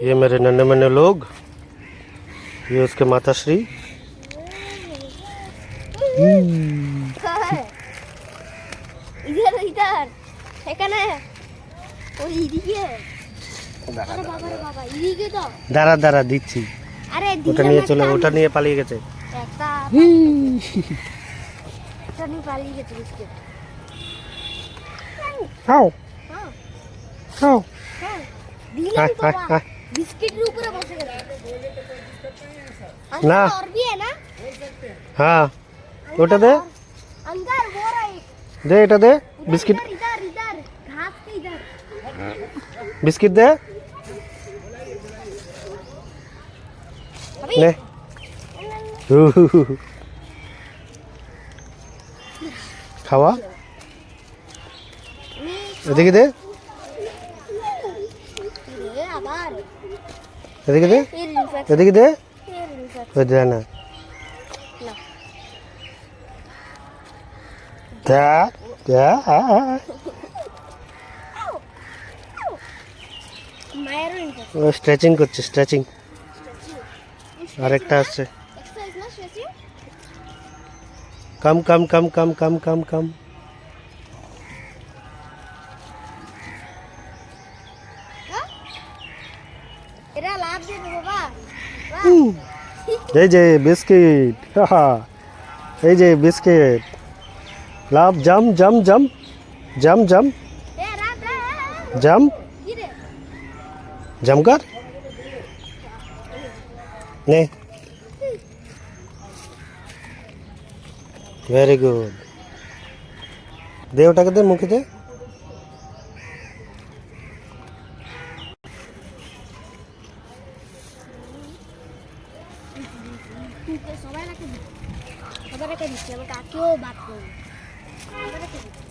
ये मेरे नन्हे मुन्ने लोग, ये उसके माताश्री। इधर इधर এখানে ওই ইদিকে আরে বাবা রে বাবা ইদিকে তো দাঁড়া দাঁড়া দিচ্ছি। আরে ওটা নিয়ে চলে, ওটা নিয়ে পালিয়ে গেছে। একটা এটা নিয়ে পালিয়ে গেছে বিস্কিট। খাও হ্যাঁ খাও। হ্যাঁ দিলাম বাবা বিস্কিটের উপরে বসে গেছে না और भी है ना হ্যাঁ ওটা দে अंदर वो रहा है দে, এটা দে বিস্কিট, इधर इधर घास के इधर বিস্কিট দে अभी নে। খাওয়া এদিকে দে, ये आबार এদিকে দে, ये रिफ्लेक्ट এদিকে দে। ये रिफ्लेक्ट ওই দে না ना দে দে। मायरो रिफ्लेक्ट ও স্ট্রেচিং করছে, স্ট্রেচিং। আরেকটা আসছে, एक्सरसाइज ना स्ट्रेचिंग কাম কাম কাম কাম কাম কাম কাম। এরা লাভ দে বাবা এই যে বিস্কিট, এই যে বিস্কিট। লাভ জাম জাম জাম জাম জাম এ রাত জাম কি রে জাম কর নে। ভেরি গুড, দে ওটাকে, দে মুখে দে। সবাই রাখে দিচ্ছে, সবাই রাখে দিচ্ছে, আমার কাকেও বাদ করবে, সবাই রাখে দিচ্ছে।